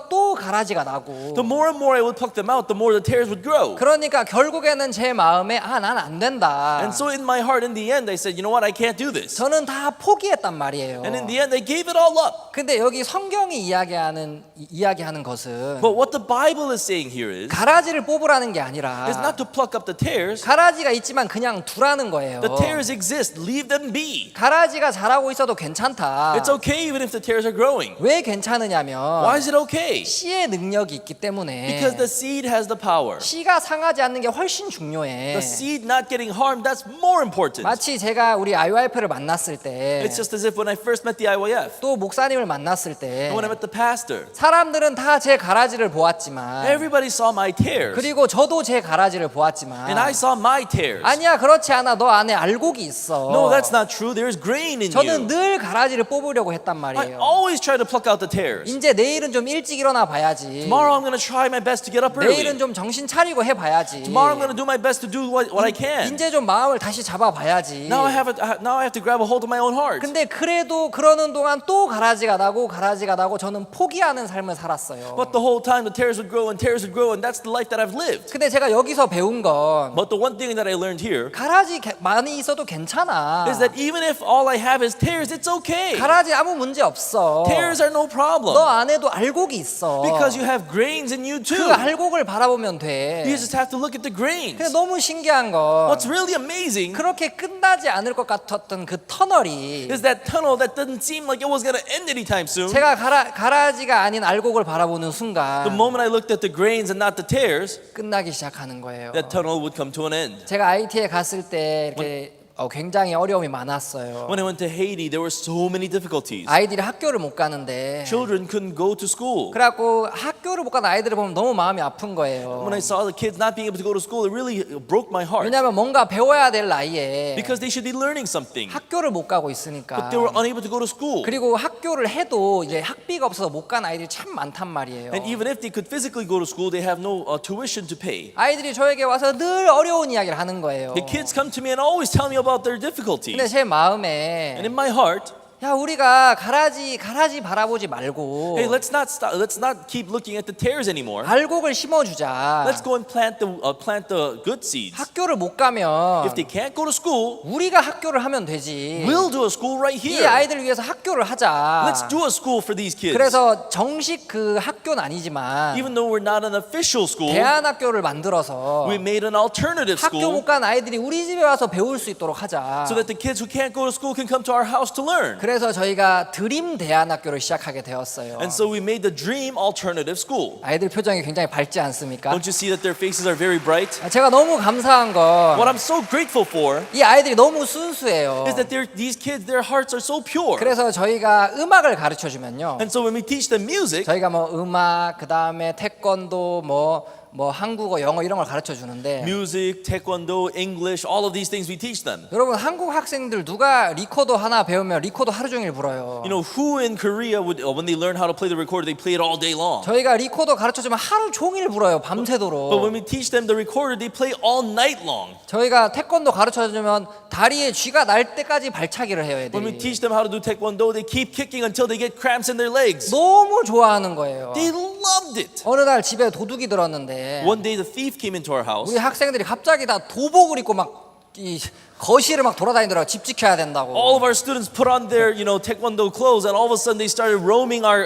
또 가라지가 나고. The more and more I would pluck them out, the more the tares would grow. 그러니까 결국에는 제 마음에 난 안 된다. And so in my heart, in the end, I said, you know what, I can't do this. 저는 다 포기했단 말이에요. And in the end, I gave it all up. 근데 여기 성경이 이야기하는 것은 But what the Bible is saying here is 가라지를 뽑으라는 게 아니라 not to pluck up the tares. 가라지가 있지만 그냥 두라는 거예요. The tares exist. Leave them be. 가라지가 자라고 있어도 괜찮다. It's okay even if the tares are growing. 왜 괜찮으냐면 Why is it okay? 씨의 능력이 있기 때문에 Because the seed has the power. 씨가 상하지 않는 게 훨씬 중요해. The seed not getting harmed, that's more important. 마치 제가 우리 IYF를 만났을 때 It's just as if when I first met the IYF, 또 목사님을 만났을 때 when I met the pastor, 사람들은 다 제 가라지를 보았지만 everybody saw my tares. 그리고 저도 제 가라지를 보았지만 And I saw my tares. 아니야 그렇지 않아 너 안에 알곡이 있어. No, that's not true. There's grain in 저는 you. 늘 가라지를 뽑으려고 했단 I 말이에요. always try to pluck out the tares. 이제 내일은 좀 일찍 일어나 봐야지. Tomorrow I'm going to try my best to get up 내일은 early. 좀 정신 차리고 해봐야지. Tomorrow I'm going to do my best to do what I can. 이제 좀 마음을 다시 잡아봐야지. Now I have to grab a hold of my own heart. 근데 그래도 그러는 동안 또 가라지가 나고 저는 포기하는 삶을 살았어요. But the whole time the tares would grow and that's the life that I've lived. 근데 제가 여기서 배운 건 But the one thing that I learned here 가라지 많이 있어도 괜찮아. is that even if all I have is tares, it's okay. 가라지 아무 문제 없어. Tares are no 너 problem 안에도 알곡이 있어. because you have grains in you 그 too. 알곡을 바라보면 돼. You just have to look at the grains. 근데 너무 신기한 건 What's really amazing 그렇게 끝나지 않을 것 같았던 그 터널이 is that tunnel that doesn't seem like it was going to end anytime soon. 제가 가라지가 아닌 알곡을 바라보는 The 순간 moment I looked at the grains and not the tares, 끝나기 시작하는 거예요. that tunnel would come to an end. 제가 IT에 갔을 때 이렇게 굉장히 어려움이 많았어요. When I went to Haiti, there were so many difficulties. 아이들이 학교를 못 가는데 Children couldn't go to school. 그래갖고 학교를 못 가는 아이들을 보면 너무 마음이 아픈 거예요. When I saw the kids not being able to go to school, it really broke my heart 왜냐하면 뭔가 배워야 될 나이에 because they should be learning something, 학교를 못 가고 but 있으니까. they were unable to go to school. 그리고 학교를 해도 이제 학비가 없어서 못 간 아이들이 참 많단 말이에요. And even if they could physically go to school, they have no tuition to pay. 아이들이 저에게 와서 늘 어려운 이야기를 하는 거예요. The kids come to me and always tell me about their difficulties. 근데 제 마음에 And in my heart, 야 우리가 가라지 바라보지 말고 hey, let's not keep looking at the tares anymore. 알곡을 심어주자. Let's go and plant the good seeds. 학교를 못 가면 If they can't go to school, 우리가 학교를 하면 되지. we'll do a school right 이 here. 아이들을 위해서 학교를 하자. Let's do a school for these kids. 그래서 정식 그 학교는 아니지만 Even though we're not an official school, 대안학교를 만들어서 we made an alternative 학교 school 못 간 아이들이 우리 집에 와서 배울 수 있도록 하자. so that the kids who can't go to school can come to our house to learn. 그래서 저희가 드림 대안학교를 시작하게 되었어요. And so we made the Dream Alternative School. 아이들 표정이 굉장히 밝지 않습니까? Don't you see that their faces are very bright? 제가 너무 감사한 What 건 I'm so grateful for 이 아이들이 너무 순수해요. is that these kids, their hearts are so pure. 그래서 저희가 음악을 가르쳐 주면요. And so when we teach them music, 저희가 뭐 음악, 그다음에 태권도, 뭐 한국어, 영어 이런 걸 가르쳐 주는데 music, taekwondo, English, all of these things we teach them. 여러분 한국 학생들 누가 리코더 하나 배우면 리코더 하루 종일 불어요. You know, who in Korea would, when they learn how to play the recorder, they play it all day long. 저희가 리코더 가르쳐 주면 하루 종일 불어요. But 밤새도록. when we teach them the recorder, they play all night long. 저희가 태권도 가르쳐 주면 다리에 쥐가 날 때까지 발차기를 해요, When we 애들이. teach them how to do taekwondo, they keep kicking until they get cramps in their legs. 너무 좋아하는 거예요. They loved it. 어느 날 집에 도둑이 들었는데 One day the thief came into our house. 우리 학생들이 갑자기 다 도복을 입고 막 이 거실을 막 돌아다니더라고. 집 지켜야 된다고. All of our students put on their, taekwondo clothes, and all of a sudden they started roaming our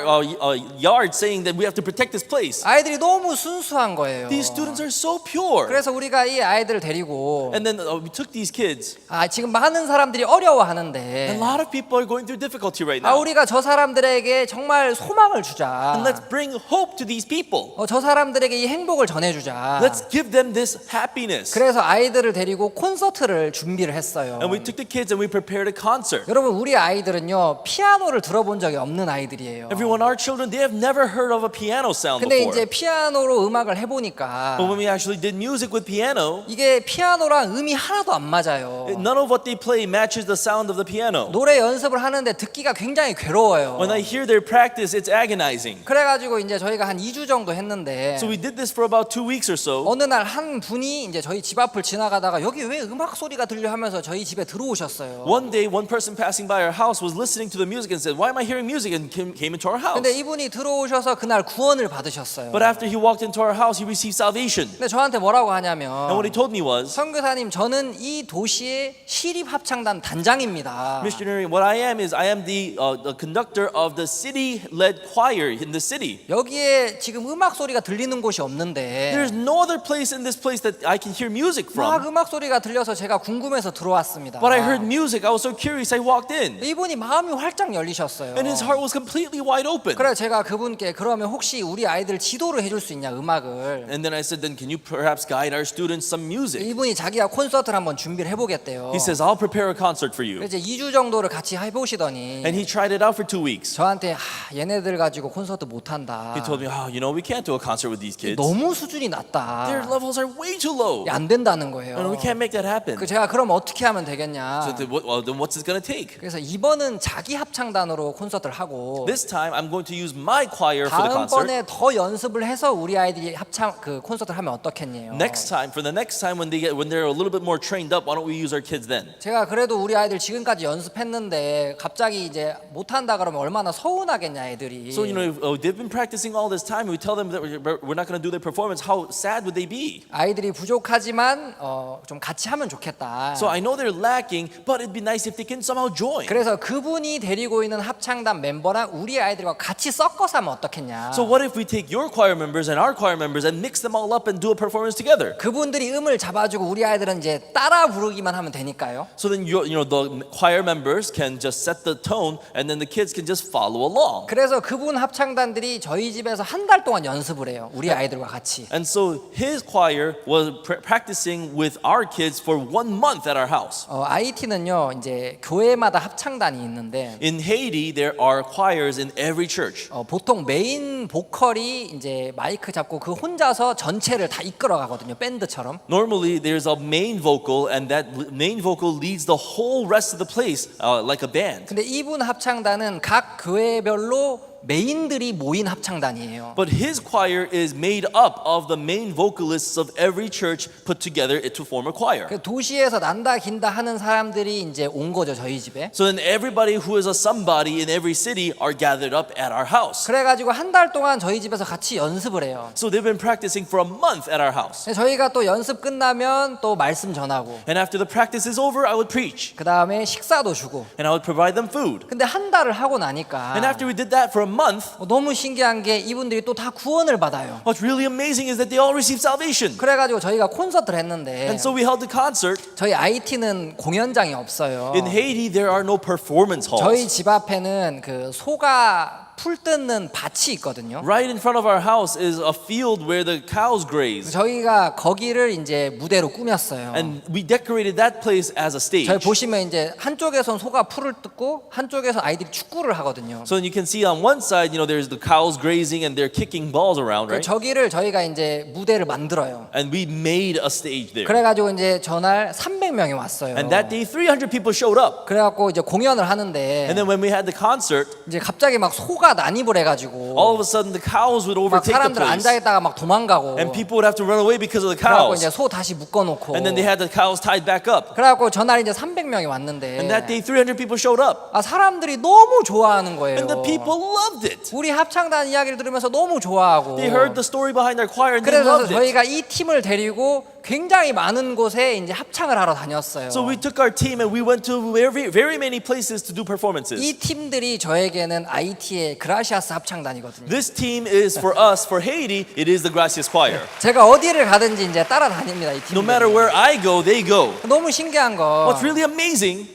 yard, saying that we have to protect this place. 아이들이 너무 순수한 거예요. These students are so pure. 그래서 우리가 이 아이들을 데리고 And then we took these kids. 지금 많은 사람들이 And a 어려워하는데 lot of people are going through difficulty right now. 우리가 저 사람들에게 정말 소망을 주자. And let's bring hope to these people. 저 사람들에게 이 행복을 전해주자. Let's give them this happiness. 그래서 아이들을 데리고 콘서트를 준비했어요. 준비를 했어요. And we took the kids and we prepared a concert. 여러분 우리 아이들은요 피아노를 들어본 적이 없는 아이들이에요. Everyone, our children, they have never heard of a piano sound 근데 before. 이제 피아노로 음악을 해보니까 But when we actually did music with piano, 이게 피아노랑 음이 하나도 안 맞아요. none of what they play matches the sound of the piano. 노래 연습을 하는데 듣기가 굉장히 괴로워요. When I hear their practice, it's agonizing. 그래가지고 이제 저희가 한 2주 정도 했는데 So we did this for about 2 weeks or so. 어느 날 한 분이 이제 저희 집 앞을 지나가다가 여기 왜 음악 소리가 들려 하면서 저희 집에 들어오셨어요. One day, one person passing by our house was listening to the music and said, "Why am I hearing music?" and came into our house. 근데 이분이 들어오셔서 그날 구원을 받으셨어요. But after he walked into our house, he received salvation. 근데 저한테 뭐라고 And 하냐면 what he told me was, 선교사님 저는 이 도시의 시립 합창단 단장입니다. "Missionary, what I am is I am the conductor of the city-led choir in the city. 여기에 지금 음악 소리가 들리는 곳이 없는데 There's no other place in this place that I can hear music 막 from. 음악 소리가 들려서 제가 궁금해서 들어왔습니다. But I heard music. I was so curious. I walked in, 이분이 마음이 활짝 열리셨어요. and his heart was completely wide open. 그래 제가 그분께 그러면 혹시 우리 아이들 지도를 해줄 수 있냐 음악을. And then I said, "Then can you perhaps guide our students some music?" 이분이 자기가 콘서트를 한번 준비를 해보겠대요. He says, "I'll prepare a concert for you." 이제 2주 정도를 같이 해보시더니 And he tried it out for 2 weeks. 저한테 얘네들 가지고 콘서트 못한다. He told me, "Oh, we can't do a concert with these kids. 너무 수준이 낮다. Their levels are way too low. 안 된다는 거예요. And we can't make that happen." 그 제가 그럼 어떻게 하면 되겠냐. So then what's it going to take? 그래서 이번은 자기 합창단으로 콘서트를 하고 This time I'm going to use my choir for the concert. 다음번에 더 연습을 해서 우리 아이들이 합창 그 콘서트를 하면 어떻겠냐요. For the next time when they're a little bit more trained up, why don't we use our kids then? 제가 그래도 우리 아이들 지금까지 연습했는데 갑자기 이제 못한다 그러면 얼마나 서운하겠냐 애들이. So they've been practicing all this time. We tell them that we're not going to do their performance. How sad would they be? 아이들이 부족하지만 좀 같이 하면 좋겠다. So I know they're lacking, but it'd be nice if they can somehow join. 그래서 그분이 데리고 있는 합창단 멤버랑 우리 아이들과 같이 섞어서 하면 어떻겠냐. So what if we take your choir members and our choir members and mix them all up and do a performance together? 그분들이 음을 잡아주고 우리 아이들은 이제 따라 부르기만 하면 되니까요. So then the choir members can just set the tone, and then the kids can just follow along. 그래서 그분 합창단들이 저희 집에서 한 달 동안 연습을 해요. 우리 아이들과 같이. And so his choir was practicing with our kids for 1 month at our house. IT는요 이제 교회마다 합창단이 있는데 In Haiti, there are choirs in every church. 보통 메인 보컬이 이제 마이크 잡고 그 혼자서 전체를 다 이끌어 가거든요. 밴드처럼. Normally, there's a main vocal, and that main vocal leads the whole rest of the place like a band. 근데 이분 합창단은 각 교회별로 메인들이 모인 합창단이에요. But his choir is made up of the main vocalists of every church put together to form a choir. 그 도시에서 난다 긴다 하는 사람들이 이제 온 거죠 저희 집에. So then everybody who is a somebody in every city are gathered up at our house. 그래가지고 한 달 동안 저희 집에서 같이 연습을 해요. So they've been practicing for a month at our house. 저희가 또 연습 끝나면 또 말씀 전하고 And after the practice is over, I would preach. 그 다음에 식사도 주고. And I would provide them food. 근데 한 달을 하고 나니까 And after we did that for a month, 너무 신기한 게 이분들이 또 다 구원을 받아요. what's really amazing is that they all received salvation. 그래가지고 저희가 콘서트를 했는데 And so we held the concert. 저희 IT는 공연장이 없어요. In Haiti, there are no performance 저희 halls. 집 앞에는 그 소가 풀 뜯는 밭이 있거든요. Right in front of our house is a field where the cows graze. 저희가 거기를 이제 무대로 꾸몄어요. And we decorated that place as a stage. 저희 보시면 이제 한쪽에선 소가 풀을 뜯고 한쪽에서 아이들이 축구를 하거든요. So you can see on one side, there's the cows grazing and they're kicking balls around, right? 저기를 저희가 이제 무대를 만들어요. And we made a stage there. 그래가지고 이제 전날 300명이 왔어요. And that day, 300 people showed up. 그래갖고 이제 공연을 하는데 And then when we had the concert, 이제 갑자기 막 소가 난입을 해가지고 all of a sudden the cows would 막 overtake the 사람들 place. 앉아있다가 막 도망가고. And people would have to run away because of the 그래갖고 cows. 이제 소 다시 묶어놓고. And then they had the cows tied back up. 그래갖고 전날 이제 300명이 왔는데. And that day, 300 people showed up. 사람들이 너무 좋아하는 거예요. And the people loved it. 우리 합창단 이야기를 들으면서 너무 좋아하고. They heard the story behind our choir and they 그래서 loved it. 저희가 이 팀을 데리고 굉장히 많은 곳에 이제 합창을 하러 다녔어요. So we took our team and we went to very many places to do performances. 이 팀들이 저에게는 IT의 그라시아스 합창단이거든요. This team is for us, for Haiti, it is the Gracias Choir. 제가 어디를 가든지 이제 따라다닙니다 이 팀. No matter where I go, they go. 너무 신기한 거. What's really amazing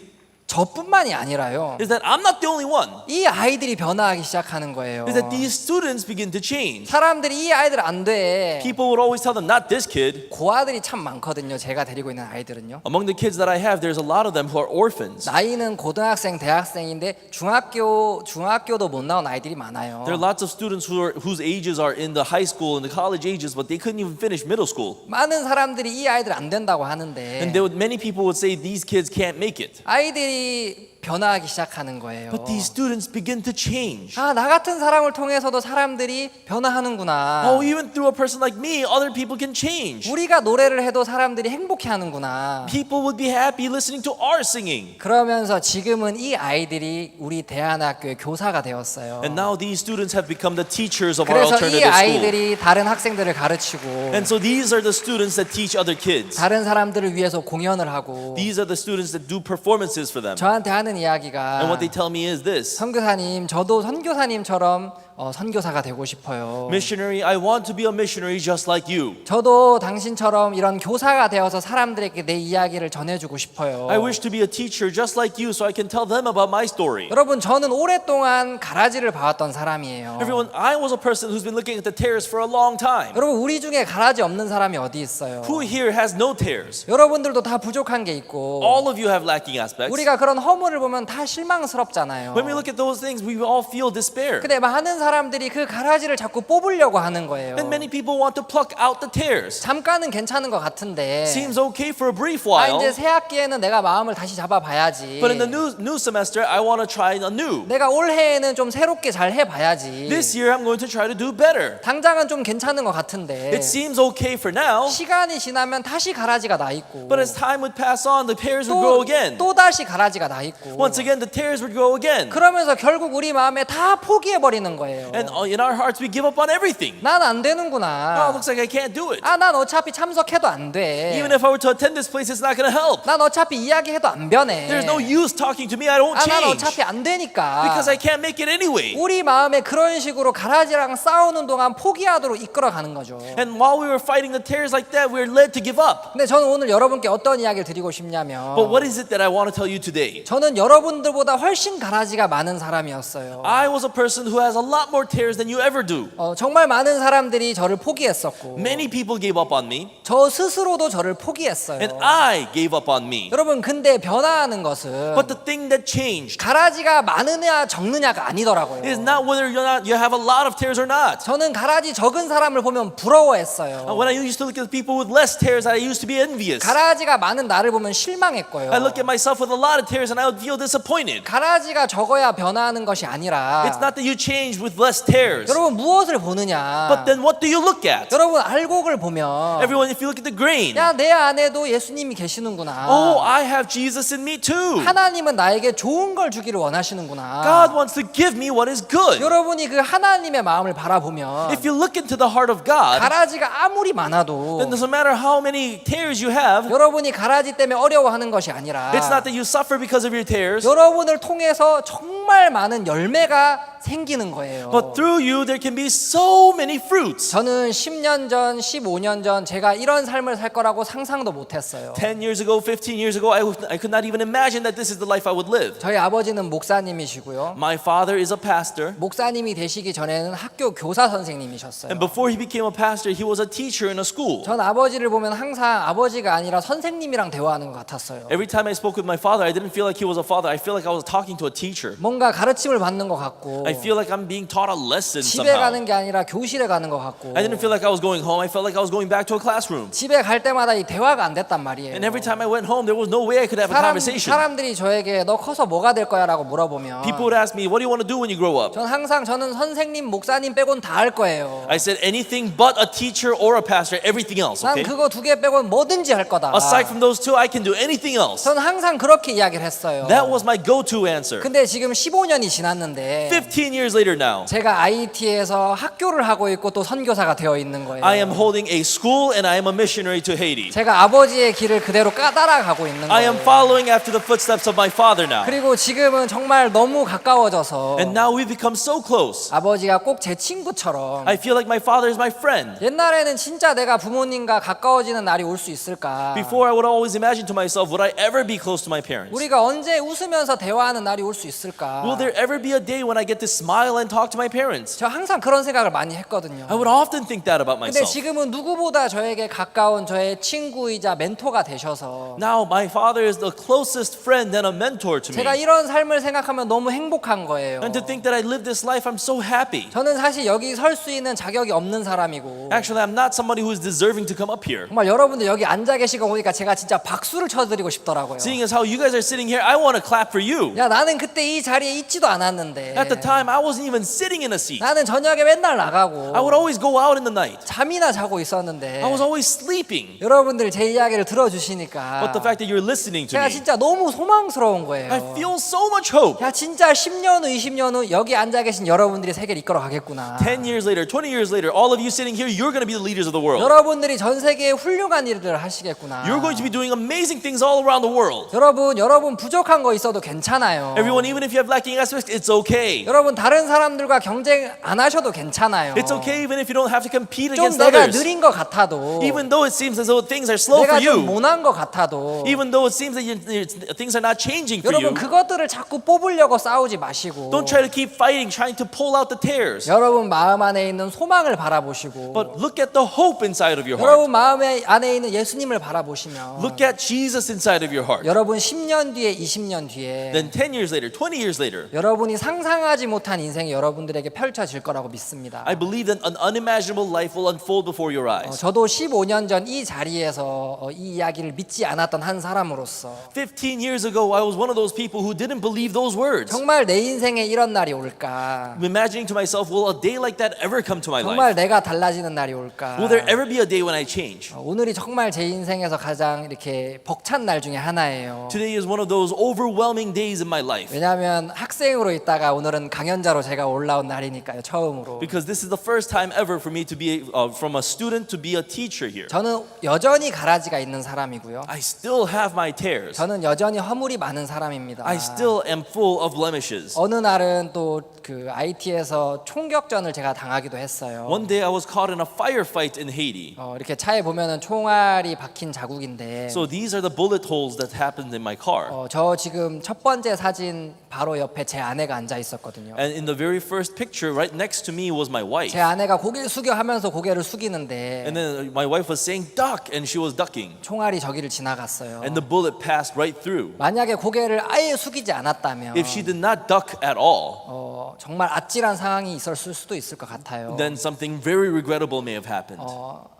저뿐만이 아니라요. is that I'm not the only one. 이 아이들이 변화하기 시작하는 거예요. Is that these students begin to change. 사람들이 이 아이들 안 돼. People would always tell them, not this kid. 고아들이 참 많거든요. 제가 데리고 있는 아이들은요. Among the kids that I have, there's a lot of them who are orphans. 나이는 고등학생, 대학생인데 중학교도 못 나온 아이들이 많아요. There are lots of students whose ages are in the high school and the college ages, but they couldn't even finish middle school. 많은 사람들이 이 아이들 안 된다고 하는데 And many people would say these kids can't make it. 아이들이 변화하기 시작하는 거예요. But these students begin to change. 아, 나 같은 사람을 통해서도 사람들이 변화하는구나. Oh, even through a person like me, other people can change. 우리가 노래를 해도 사람들이 행복해하는구나. People would be happy listening to our singing. 그러면서 지금은 이 아이들이 우리 대안학교의 교사가 되었어요. And now these students have become the teachers of our 그래서 이 alternative school. 아이들이 다른 학생들을 가르치고 And so these are the students that teach other kids. 다른 사람들을 위해서 공연을 하고 These are the students that do performances for them. 저한테 하는 And 이야기가 what they tell me is this. 선교사님, 저도 선교사님처럼 선교사가 되고 싶어요. Missionary, I want to be a missionary just like you. 저도 당신처럼 이런 교사가 되어서 사람들에게 내 이야기를 전해주고 싶어요. I wish to be a teacher just like you so I can tell them about my story. 여러분, 저는 오랫동안 가라지를 봐왔던 사람이에요. Everyone, I was a person who's been looking at the tares for a long time. 여러분, 우리 중에 가라지 없는 사람이 어디 있어요? Who here has no tares? 여러분들도 다 부족한 게 있고 All of you have lacking aspects. 우리가 그런 허물을 보면 다 실망스럽잖아요. When we look at those things, we all feel despair. 근데 많은 사람들이 그 가라지를 자꾸 뽑으려고 하는 거예요. And many people want to pluck out the tares. 잠깐은 괜찮은 것 같은데 Seems okay for a brief 아, while, 이제 새 학기에는 내가 마음을 다시 잡아봐야지. but in the new semester, I want to try anew. 내가 올해에는 좀 새롭게 잘 해봐야지. This year, I'm going to try to do better. 당장은 좀 괜찮은 것 같은데 It seems okay for now, 시간이 지나면 다시 가라지가 나 있고 but as time would pass on, the tares would grow again. 또 다시 가라지가 나 있고 Once again, the tares would grow again. 그러면서 결국 우리 마음에 다 포기해버리는 거예요. And in our hearts, we give up on everything. 난 안 Oh, 되는구나. looks like I can't do it. 아, 난 어차피 참석해도 안 돼. Even if I were to attend this place, it's not going to help. 난 어차피 이야기해도 안 변해. There's no use talking to me. I don't 아, 난 change 어차피 안 되니까. because I can't make it anyway. 우리 마음에 그런 식으로 가라지랑 싸우는 동안 포기하도록 이끌어가는 거죠. And while we were fighting the tares like that, we were led to give up. 근데 저는 오늘 여러분께 어떤 이야기를 드리고 싶냐면 But what is it that I want to tell you today? 저는 여러분들보다 훨씬 가라지가 많은 사람이었어요. I was a person who has a lot more tares than you ever do. 정말 많은 사람들이 저를 포기했었고 Many people gave up on me, 저 스스로도 저를 포기했어요. and I gave up on me. 여러분, 근데 변화하는 것은 But the thing that changed 가라지가 많으냐 적느냐가 아니더라고요. is not whether you have a lot of tares or not. 저는 가라지 적은 사람을 보면 부러워했어요. When I used to look at people with less tares, I used to be envious. 가라지가 많은 나를 보면 실망했고요. I look at myself with a lot of tares and I would feel disappointed. 가라지가 적어야 변화하는 것이 아니라 It's not that you change with less tares. 여러분, 무엇을 보느냐. But then what do you look at? 여러분, 알곡을 보면 Everyone, if you look at the grain, 야, 내 안에도 예수님이 계시는구나. oh, I have Jesus in me too. 하나님은 나에게 좋은 걸 주기를 원하시는구나. God wants to give me what is good. 여러분이 그 하나님의 마음을 바라보면 If you look into the heart of God, 가라지가 아무리 많아도 then doesn't matter how many tares you have, 여러분이 가라지 때문에 어려워하는 것이 아니라 it's not that you suffer because of your tares, 여러분을 통해서 정말 많은 열매가 생기는 거예요. but through you there can be so many fruits. 저는 10년 전, 15년 전 제가 이런 삶을 살 거라고 상상도 못했어요. 10 years ago, 15 years ago, I could not even imagine that this is the life I would live. 저희 아버지는 목사님이시고요. My father is a pastor, 목사님이 되시기 전에는 학교 교사 선생님이셨어요. and before he became a pastor, he was a teacher in a school. 전 아버지를 보면 항상 아버지가 아니라 선생님이랑 대화하는 것 같았어요. Every time I spoke with my father, I didn't feel like he was a father. I feel like I was talking to a teacher. 뭔가 가르침을 받는 것 같고 I feel like I'm being taught a lesson 집에 somehow. 가는 게 아니라 교실에 가는 것 같고 I didn't feel like I was going home. I felt like I was going back to a classroom. 집에 갈 때마다 이 대화가 안 됐단 말이에요. And every time I went home, there was no way I could have a conversation. 사람들이 저에게 너 커서 뭐가 될 거야 라고 물어보면 People would ask me, what do you want to do when you grow up? 전 항상 저는 선생님, 목사님 빼곤 다 할 거예요. I said anything but a teacher or a pastor, everything else, 난 okay? 그거 두 개 빼곤 뭐든지 할 거다. Aside from those two, I can do anything else. 전 항상 그렇게 이야기를 했어요. That was my go-to answer. 근데 지금 15년이 지났는데 15 years later now, 제가 IT에서 학교를 하고 있고 또 선교사가 되어 있는 거예요. I am holding a school and I am a missionary to Haiti. 제가 아버지의 길을 그대로 따라가고 있는 I am 거예요. following after the footsteps of my father now. 그리고 지금은 정말 너무 가까워져서 And now we've become so close. 아버지가 꼭 제 친구처럼 I feel like my father is my friend. 옛날에는 진짜 내가 부모님과 가까워지는 날이 올 수 있을까? Before I would always imagine to myself, would I ever be close to my parents? 우리가 언제 웃으면서 대화하는 날이 올 수 있을까? Will there ever be a day when I get to smile and talk to my parents? 저 항상 그런 생각을 많이 했거든요. I would often think that about 근데 myself. 지금은 누구보다 저에게 가까운 저의 친구이자 멘토가 되셔서 Now my father is the closest friend and a mentor to me. 제가 이런 삶을 생각하면 너무 행복한 거예요. And to think that I live this life, I'm so happy. 저는 사실 여기 설 수 있는 자격이 없는 사람이고 Actually, I'm not somebody who is deserving to come up here. 정말 여러분들 여기 앉아 계시고 보니까 제가 진짜 박수를 쳐드리고 싶더라고요. Seeing as how you guys are sitting here, I want to clap for you. 야 나는 그때 이 자리에 있지도 않았는데 At the time, I wasn't even sitting in a seat. 나는 저녁에 맨날 나가고 I would always go out in the night. 잠이나 자고 있었는데 I was always sleeping. 여러분들 제 이야기를 들어주시니까 But the fact that you're listening to 제가 me, 진짜 너무 소망스러운 거예요. I feel so much hope. 야 진짜 10년 후 20년 후 여기 앉아 계신 여러분들이 세계를 이끌어 가겠구나. 10 years later, 20 years later, all of you sitting here, you're going to be the leaders of the world. 여러분들이 전 세계에 훌륭한 일들을 하시겠구나. You're going to be doing amazing things all around the world. 여러분 부족한 거 있어도 괜찮아요. Everyone, even if you have lacking aspects, it's okay. 여러분 다른 사람들과 경쟁 안 하셔도 괜찮아요. It's okay even if you don't have to compete 좀 against 내가 others. 느린 것 같아도 Even though it seems as though things are slow 내가 for 좀 you. 모난 것 같아도 Even though it seems that things are not changing for 여러분 you. 그것들을 자꾸 뽑으려고 싸우지 마시고 Don't try to keep fighting, trying to pull out the tears. 여러분 마음 안에 있는 소망을 바라보시고 But look at the hope inside of your heart. 여러분 마음 안에 있는 예수님을 바라보시면 Look at Jesus inside of your heart. 여러분 10년 뒤에 20년 뒤에 Then 10 years later, 20 years later, 여러분이 상상하지 못한 인생이 여러분들에게 펼쳐질 거라고 믿습니다. I believe that an unimaginable life will unfold before your eyes. 저도 15년 전 이 자리에서 이 이야기를 믿지 않았던 한 사람으로서 15 years ago, I was one of those people who didn't believe those words. 정말 내 인생에 이런 날이 올까? I'm imagining to myself, will a day like that ever come to my life? 정말 내가 달라지는 날이 올까? Will there ever be a day when I change? 오늘이 정말 제 인생에서 가장 이렇게 벅찬 날 중에 하나예요. Today is one of those overwhelming days in my life. 왜냐하면 학생으로 있다가 오늘은 강연자로 제가 올라온 날이니까요. 처음으로. Because this is the first time ever for me to be from a student to be a teacher here. 저는 여전히 가라지가 있는 사람이고요. I still have my tears. 저는 여전히 허물이 많은 사람입니다. I still am full of blemishes. 어느 날은 또 그 IT에서 총격전을 제가 당하기도 했어요. One day I was caught in a firefight in Haiti. 이렇게 차에 보면은 총알이 박힌 자국인데 So these are the bullet holes that happened in my car. 저 지금 첫 번째 사진 바로 옆에 제 아내가 앉아 있었거든요. And in the very first picture, right next to me was my wife. 제 아내가 고개를 숙여 하면서 고개를 숙이는데 And then my wife was saying duck, and she was ducking. 총알이 저기를 지나갔어요. And the bullet passed right through. 만약에 고개를 아예 숙이지 않았다면 If she did not duck at all, 정말 아찔한 상황이 있었을 수도 있을 것 같아요. then something very regrettable may have happened.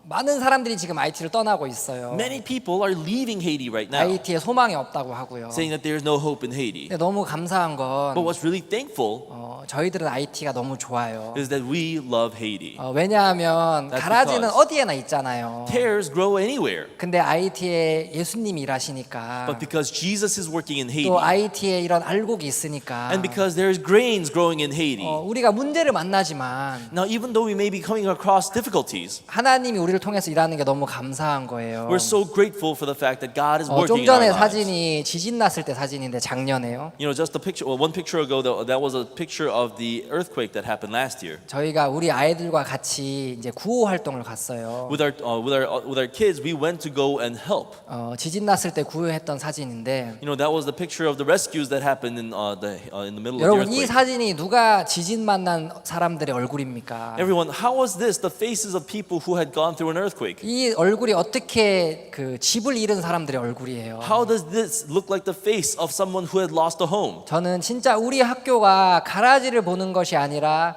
많은 사람들이 지금 IT를 떠나고 있어요. Many people are leaving Haiti right now, IT에 소망이 없다고 하고요. saying that there is no hope in Haiti. 근데 너무 감사한 건 But what's really thankful 저희들은 IT가 너무 좋아요. is that we love Haiti. 왜냐하면 That's 가라지는 because 어디에나 있잖아요. Tears grow anywhere, 근데 IT에 예수님이 일하시니까 but because Jesus is working in Haiti, 또 IT에 이런 알곡이 있으니까 and because there is grains growing in Haiti. 우리가 문제를 만나지만 Now, even though we may be coming across difficulties, 하나님이 우리를 통해서 일하는 게 너무 감사한 거예요. we're so grateful for the fact that God is 좀 working in our 전에 lives. 사진이 지진 났을 때 사진인데 작년에요. You know, just a picture. Well, one picture ago, that was a picture of the earthquake that happened last year. 저희가 우리 아이들과 같이 이제 구호 활동을 갔어요. With our kids, we went to go and help. 지진 났을 때 구호했던 사진인데 You know, that was the picture of the rescues that happened in the middle of the 여러분 이 earthquake. 사진이 누가 지진 만난 사람들의 얼굴입니까? Everyone, how was this the faces of people who had gone through an earthquake? 이 얼굴이 어떻게 그 집을 잃은 사람들의 얼굴이에요. How does this look like the face of someone who had lost a home? 저는 진짜 우리 학교가 가라지를 보는 것이 아니라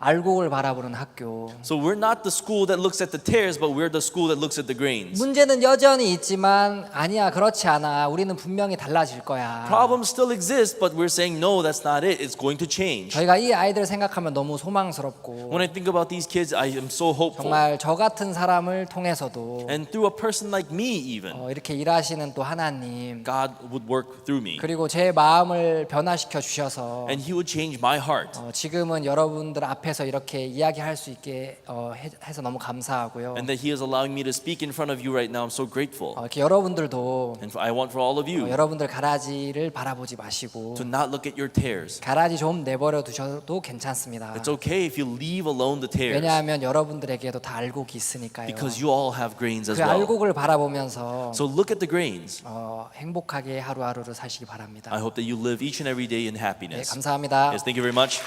알곡을 바라보는 학교. So we're not the school that looks at the tares, but we're the school that looks at the grains. 문제는 여전히 있지만 아니야 그렇지 않아. 우리는 분명히 달라질 거야. Problems still exist, but we're saying no, that's not it. It's going to change. 저희가 이 아이들 생각하면 너무 소망스럽고 When I think about these kids, I am so hopeful. 정말 저 같은 사람을 통해서도 And through a person like me even, 이렇게 일하시는 또 하나님 God would work through me. 그리고 제 마음을 변화시켜 주셔서 And He would change my heart. 지금은 여러분들 앞에서 이렇게 이야기할 수 있게 해서 너무 감사하고요. And that He is allowing me to speak in front of you right now. I'm so grateful. 이렇게 여러분들도 And I want for all of you 여러분들 가라지를 바라보지 마시고 to not look at your tares. 가라지 좀 내버려 두셔도 괜찮습니다. It's okay if you leave alone the tares, 왜냐하면 여러분들에게도 다 알곡이 있으니까요. because you all have grains as 그 well. 알곡을 바라보면서 So look at the grains. 행복하게 하루하루를 사시기 바랍니다. I hope that you live each and every day in 네, happiness. 감사합니다. Yes, thank you very much.